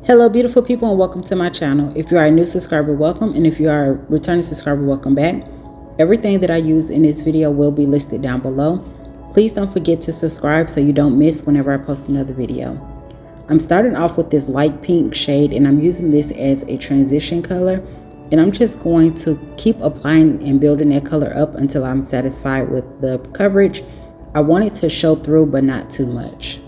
Hello beautiful people, and welcome to my channel. If you are a new subscriber, welcome, and if you are a returning subscriber, welcome back. Everything that I use in this video will be listed down below. Please don't forget to subscribe so you don't miss whenever I post another video. I'm starting off with this light pink shade, and I'm using this as a transition color, and I'm just going to keep applying and building that color up until I'm satisfied with the coverage. I want it to show through, but not too much.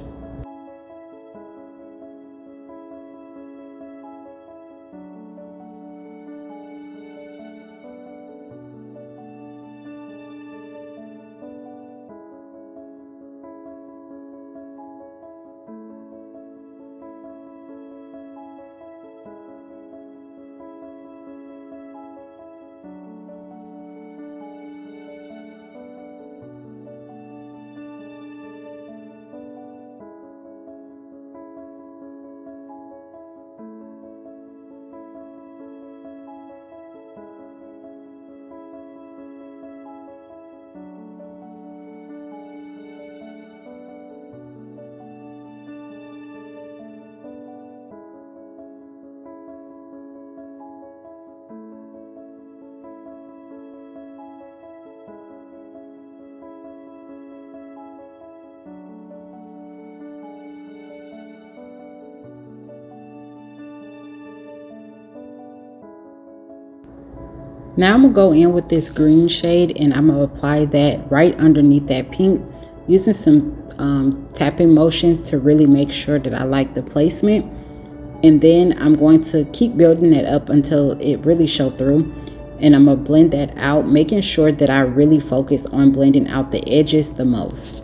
Now I'm going to go in with this green shade, and I'm going to apply that right underneath that pink using some tapping motion to really make sure that I like the placement. And then I'm going to keep building it up until it really shows through. And I'm going to blend that out, making sure that I really focus on blending out the edges the most.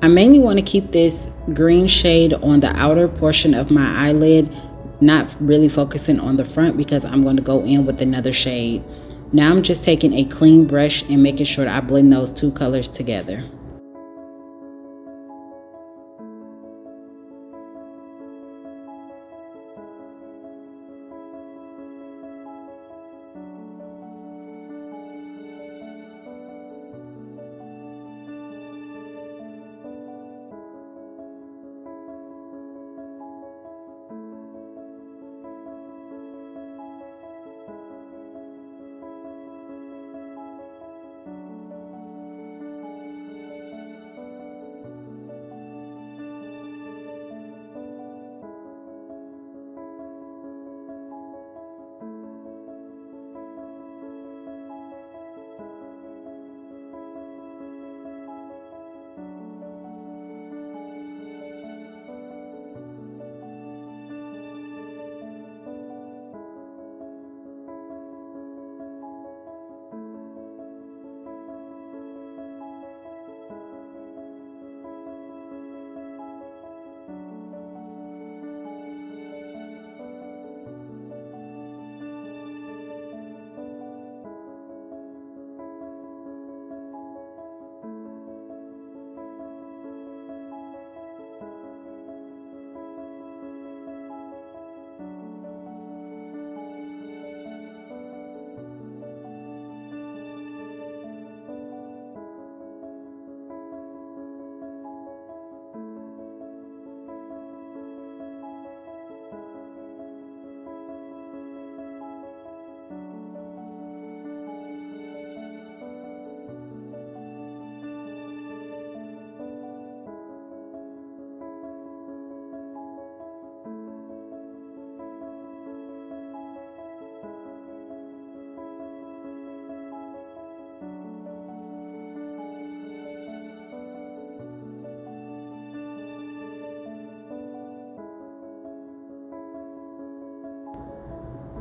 I mainly want to keep this green shade on the outer portion of my eyelid, not really focusing on the front because I'm going to go in with another shade. Now I'm just taking a clean brush and making sure that I blend those two colors together.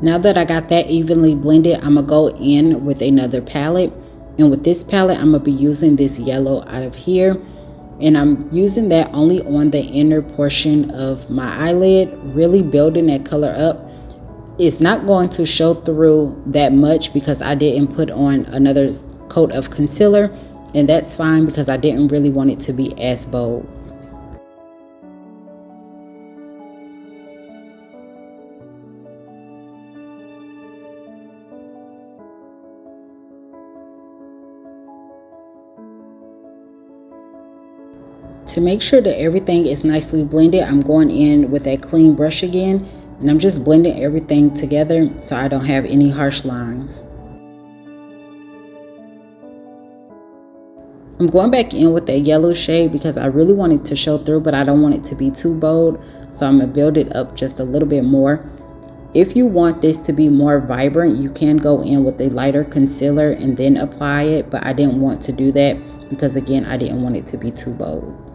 Now that I got that evenly blended, I'm going to go in with another palette. And with this palette, I'm going to be using this yellow out of here. And I'm using that only on the inner portion of my eyelid, really building that color up. It's not going to show through that much because I didn't put on another coat of concealer. And that's fine because I didn't really want it to be as bold. To make sure that everything is nicely blended, I'm going in with a clean brush again, and I'm just blending everything together so I don't have any harsh lines. I'm going back in with a yellow shade because I really want it to show through, but I don't want it to be too bold, so I'm going to build it up just a little bit more. If you want this to be more vibrant, you can go in with a lighter concealer and then apply it, but I didn't want to do that because, again, I didn't want it to be too bold.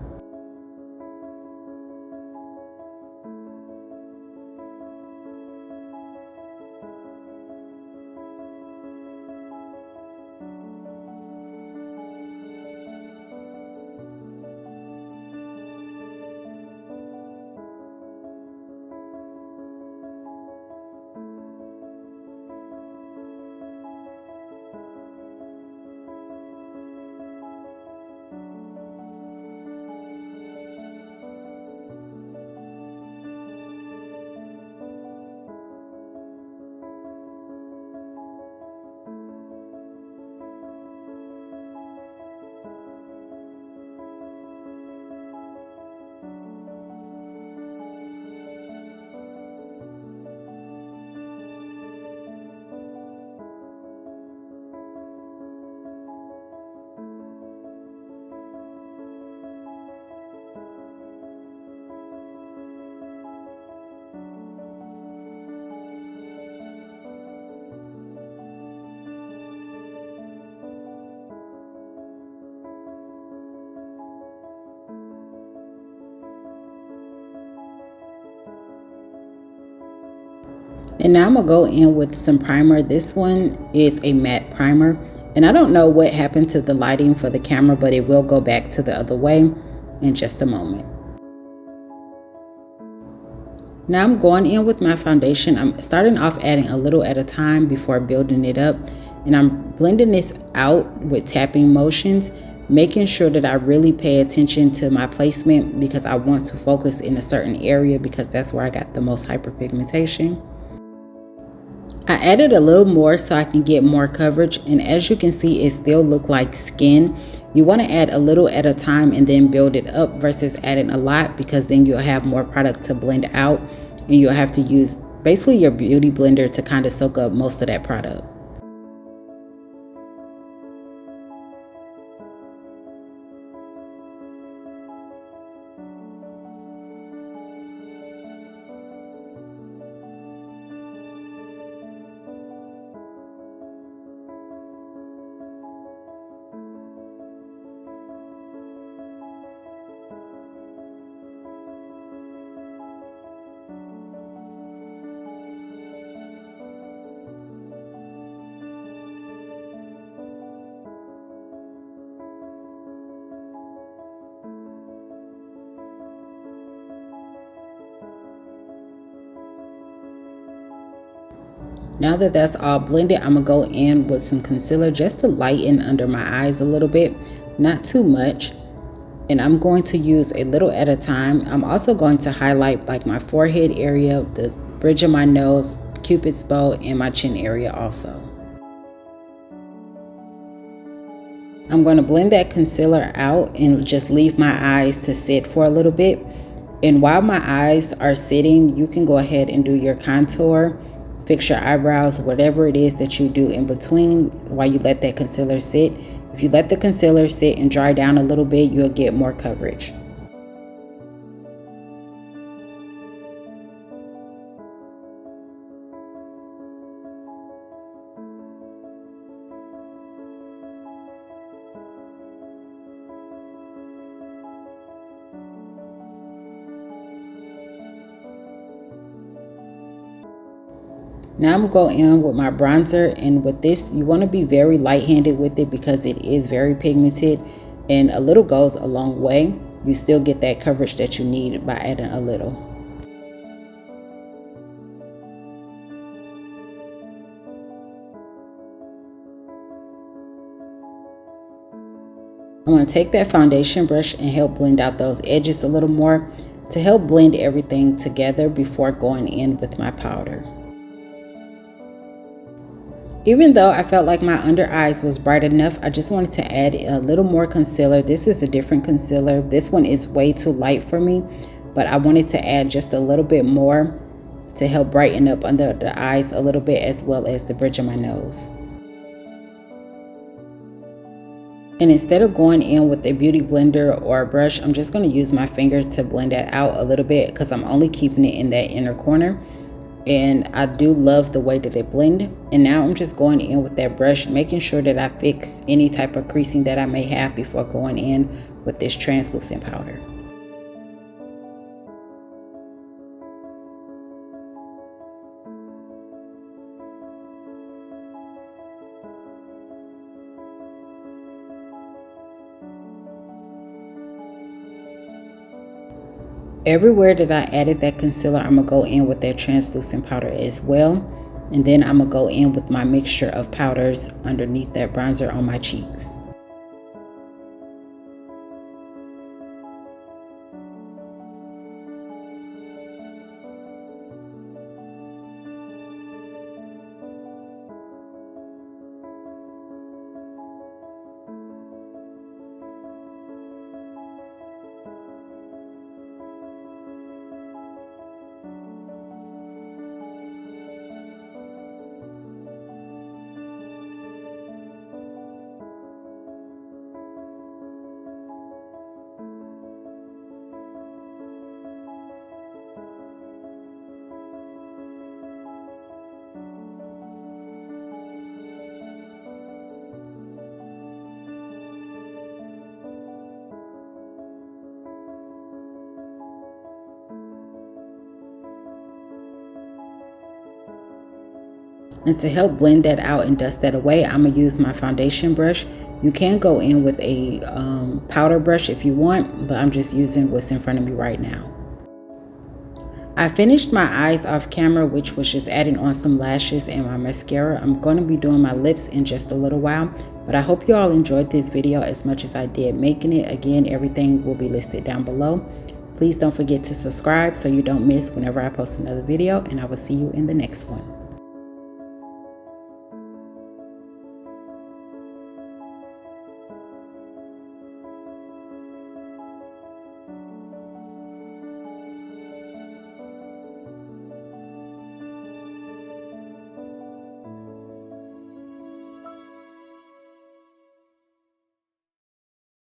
And now I'm going to go in with some primer. This one is a matte primer. And I don't know what happened to the lighting for the camera, but it will go back to the other way in just a moment. Now I'm going in with my foundation. I'm starting off adding a little at a time before building it up. And I'm blending this out with tapping motions, making sure that I really pay attention to my placement because I want to focus in a certain area because that's where I got the most hyperpigmentation. I added a little more so I can get more coverage, and as you can see, it still looks like skin. You want to add a little at a time and then build it up versus adding a lot, because then you'll have more product to blend out and you'll have to use basically your beauty blender to kind of soak up most of that product. Now that that's all blended, I'm gonna go in with some concealer just to lighten under my eyes a little bit, not too much. And I'm going to use a little at a time. I'm also going to highlight like my forehead area, the bridge of my nose, Cupid's bow, and my chin area also. I'm going to blend that concealer out and just leave my eyes to sit for a little bit. And while my eyes are sitting, you can go ahead and do your contour, fix your eyebrows, whatever it is that you do in between while you let that concealer sit. If you let the concealer sit and dry down a little bit, you'll get more coverage. Now I'm going in with my bronzer, and with this you want to be very light-handed with it because it is very pigmented, and a little goes a long way. You still get that coverage that you need by adding a little. I'm going to take that foundation brush and help blend out those edges a little more to help blend everything together before going in with my powder. Even though I felt like my under eyes was bright enough, I just wanted to add a little more concealer. This is a different concealer. This one is way too light for me, but I wanted to add just a little bit more to help brighten up under the eyes a little bit, as well as the bridge of my nose. And instead of going in with a beauty blender or a brush, I'm just going to use my fingers to blend that out a little bit, because I'm only keeping it in that inner corner. And I do love the way that it blend. And now I'm just going in with that brush, making sure that I fix any type of creasing that I may have before going in with this translucent powder. Everywhere that I added that concealer, I'm going to go in with that translucent powder as well. And then I'm going to go in with my mixture of powders underneath that bronzer on my cheeks. And to help blend that out and dust that away, I'm going to use my foundation brush. You can go in with a powder brush if you want, but I'm just using what's in front of me right now. I finished my eyes off camera, which was just adding on some lashes and my mascara. I'm going to be doing my lips in just a little while, but I hope you all enjoyed this video as much as I did making it. Again, everything will be listed down below. Please don't forget to subscribe so you don't miss whenever I post another video, and I will see you in the next one.